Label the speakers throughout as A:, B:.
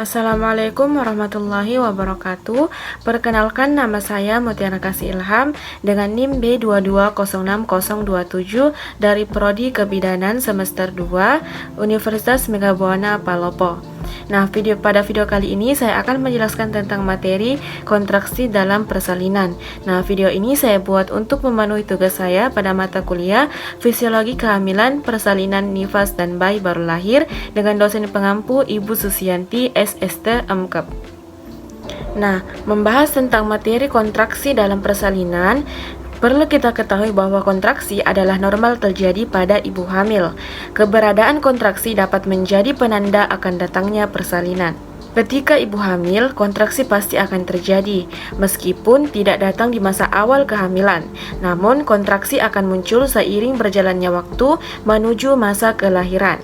A: Assalamualaikum warahmatullahi wabarakatuh. Perkenalkan, nama saya Mutiara Kasih Ilham dengan NIM B2206027 dari Prodi Kebidanan Semester 2 Universitas Meghabuana Palopo. Nah, pada video kali ini saya akan menjelaskan tentang materi kontraksi dalam persalinan. Nah, video ini saya buat untuk memenuhi tugas saya pada mata kuliah Fisiologi Kehamilan, Persalinan, Nifas, dan Bayi Baru Lahir dengan dosen pengampu Ibu Susianti SST MKep. Nah, membahas tentang materi kontraksi dalam persalinan, perlu kita ketahui bahwa kontraksi adalah normal terjadi pada ibu hamil. Keberadaan kontraksi dapat menjadi penanda akan datangnya persalinan. Ketika ibu hamil, kontraksi pasti akan terjadi, meskipun tidak datang di masa awal kehamilan. Namun, kontraksi akan muncul seiring berjalannya waktu menuju masa kelahiran.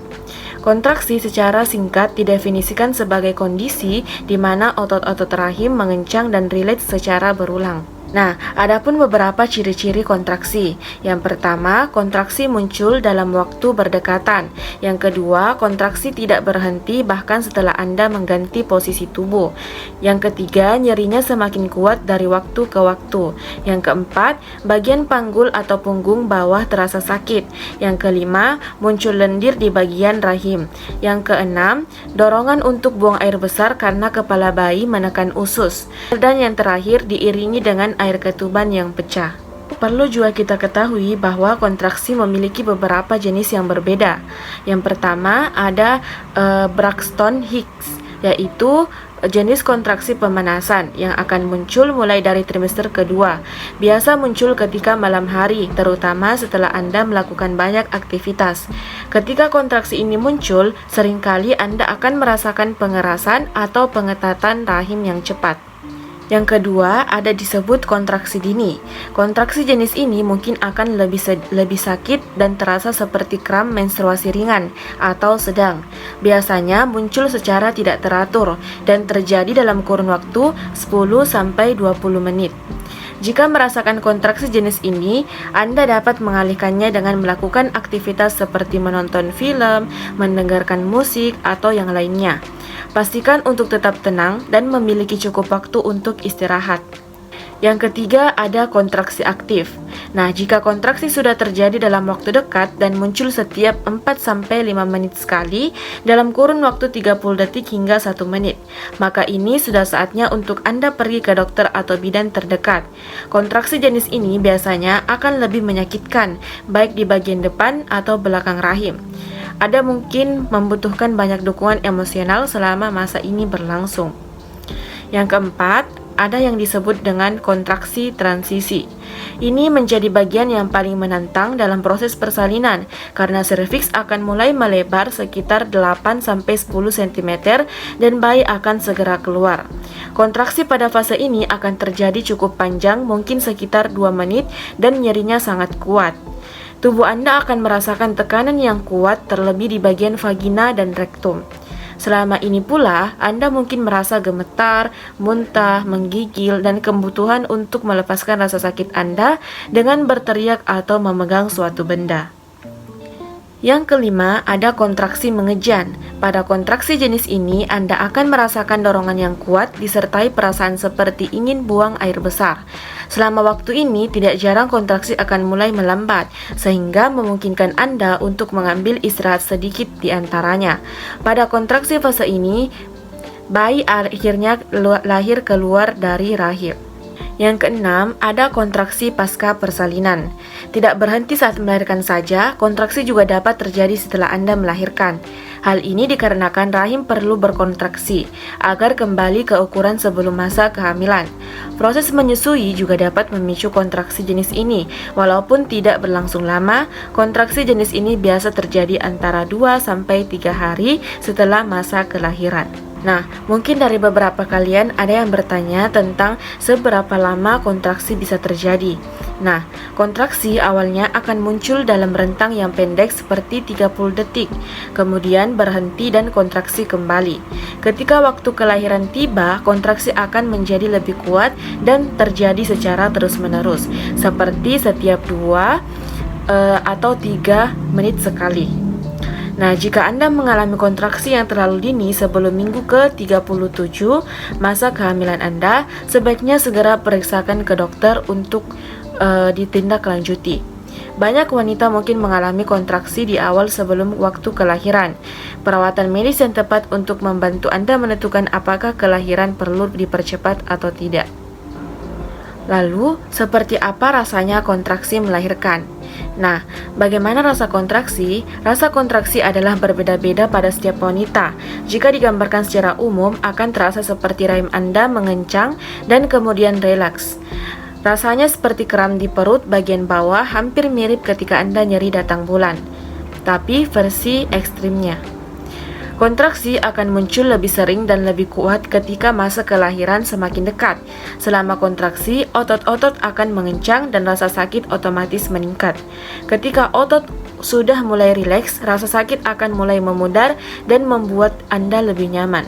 A: Kontraksi secara singkat didefinisikan sebagai kondisi di mana otot-otot rahim mengencang dan rileks secara berulang. Nah, adapun beberapa ciri-ciri kontraksi. Yang pertama, kontraksi muncul dalam waktu berdekatan. Yang kedua, kontraksi tidak berhenti bahkan setelah Anda mengganti posisi tubuh. Yang ketiga, nyerinya semakin kuat dari waktu ke waktu. Yang keempat, bagian panggul atau punggung bawah terasa sakit. Yang kelima, muncul lendir di bagian rahim. Yang keenam, dorongan untuk buang air besar karena kepala bayi menekan usus. Dan yang terakhir, diiringi dengan air ketuban yang pecah. Perlu juga kita ketahui bahwa kontraksi memiliki beberapa jenis yang berbeda. Yang pertama ada Braxton Hicks, yaitu jenis kontraksi pemanasan yang akan muncul mulai dari trimester kedua. Biasa muncul ketika malam hari, terutama setelah Anda melakukan banyak aktivitas. Ketika kontraksi ini muncul, seringkali Anda akan merasakan pengerasan atau pengetatan rahim yang cepat. Yang kedua, ada disebut kontraksi dini. Kontraksi jenis ini mungkin akan lebih sakit dan terasa seperti kram menstruasi ringan atau sedang. Biasanya muncul secara tidak teratur dan terjadi dalam kurun waktu 10-20 menit. Jika merasakan kontraksi jenis ini, Anda dapat mengalihkannya dengan melakukan aktivitas seperti menonton film, mendengarkan musik, atau yang lainnya. Pastikan untuk tetap tenang dan memiliki cukup waktu untuk istirahat. Yang ketiga, ada kontraksi aktif. Nah, jika kontraksi sudah terjadi dalam waktu dekat dan muncul setiap 4-5 menit sekali dalam kurun waktu 30 detik hingga 1 menit, maka ini sudah saatnya untuk Anda pergi ke dokter atau bidan terdekat. Kontraksi jenis ini biasanya akan lebih menyakitkan, baik di bagian depan atau belakang rahim. Ada mungkin membutuhkan banyak dukungan emosional selama masa ini berlangsung. Yang keempat, ada yang disebut dengan kontraksi transisi. Ini menjadi bagian yang paling menantang dalam proses persalinan karena serviks akan mulai melebar sekitar 8-10 cm dan bayi akan segera keluar. Kontraksi pada fase ini akan terjadi cukup panjang, mungkin sekitar 2 menit dan nyerinya sangat kuat. Tubuh Anda akan merasakan tekanan yang kuat terlebih di bagian vagina dan rektum. Selama ini pula, Anda mungkin merasa gemetar, muntah, menggigil, dan kebutuhan untuk melepaskan rasa sakit Anda dengan berteriak atau memegang suatu benda. Yang kelima, ada kontraksi mengejan. Pada kontraksi jenis ini, Anda akan merasakan dorongan yang kuat disertai perasaan seperti ingin buang air besar. Selama waktu ini, tidak jarang kontraksi akan mulai melambat, sehingga memungkinkan Anda untuk mengambil istirahat sedikit di antaranya. Pada kontraksi fase ini, bayi akhirnya lahir keluar dari rahim. Yang keenam, ada kontraksi pasca persalinan. Tidak berhenti saat melahirkan saja, kontraksi juga dapat terjadi setelah Anda melahirkan. Hal ini dikarenakan rahim perlu berkontraksi agar kembali ke ukuran sebelum masa kehamilan. Proses menyusui juga dapat memicu kontraksi jenis ini. Walaupun tidak berlangsung lama, kontraksi jenis ini biasa terjadi antara 2-3 hari setelah masa kelahiran. Nah, mungkin dari beberapa kalian ada yang bertanya tentang seberapa lama kontraksi bisa terjadi. Nah, kontraksi awalnya akan muncul dalam rentang yang pendek seperti 30 detik, kemudian berhenti dan kontraksi kembali. Ketika waktu kelahiran tiba, kontraksi akan menjadi lebih kuat dan terjadi secara terus-menerus, seperti setiap 2 atau 3 menit sekali. Nah, jika Anda mengalami kontraksi yang terlalu dini sebelum minggu ke-37 masa kehamilan Anda, sebaiknya segera periksakan ke dokter untuk ditindaklanjuti. Banyak wanita mungkin mengalami kontraksi di awal sebelum waktu kelahiran. Perawatan medis yang tepat untuk membantu Anda menentukan apakah kelahiran perlu dipercepat atau tidak. Lalu, seperti apa rasanya kontraksi melahirkan? Nah, bagaimana rasa kontraksi? Rasa kontraksi adalah berbeda-beda pada setiap wanita. Jika digambarkan secara umum, akan terasa seperti rahim Anda mengencang dan kemudian relaks. Rasanya seperti kram di perut bagian bawah, hampir mirip ketika Anda nyeri datang bulan. Tapi versi ekstrimnya. Kontraksi akan muncul lebih sering dan lebih kuat ketika masa kelahiran semakin dekat. Selama kontraksi, otot-otot akan mengencang dan rasa sakit otomatis meningkat. Ketika otot sudah mulai rileks, rasa sakit akan mulai memudar dan membuat Anda lebih nyaman.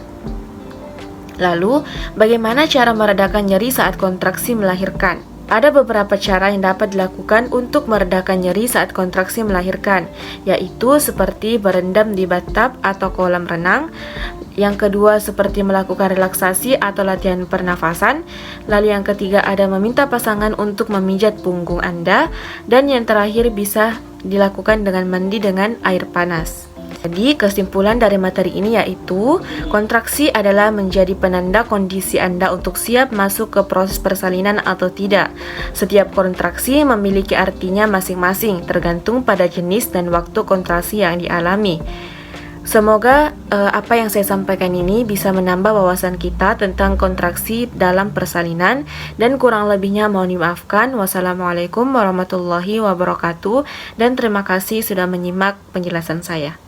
A: Lalu, bagaimana cara meredakan nyeri saat kontraksi melahirkan? Ada beberapa cara yang dapat dilakukan untuk meredakan nyeri saat kontraksi melahirkan, yaitu seperti berendam di bathtub atau kolam renang. Yang kedua, seperti melakukan relaksasi atau latihan pernafasan. Lalu yang ketiga, ada meminta pasangan untuk memijat punggung Anda. Dan yang terakhir, bisa dilakukan dengan mandi dengan air panas. Jadi, kesimpulan dari materi ini yaitu kontraksi adalah menjadi penanda kondisi Anda untuk siap masuk ke proses persalinan atau tidak. Setiap kontraksi memiliki artinya masing-masing, tergantung pada jenis dan waktu kontraksi yang dialami. Semoga apa yang saya sampaikan ini bisa menambah wawasan kita tentang kontraksi dalam persalinan, dan kurang lebihnya mohon dimaafkan. Wassalamualaikum warahmatullahi wabarakatuh, dan terima kasih sudah menyimak penjelasan saya.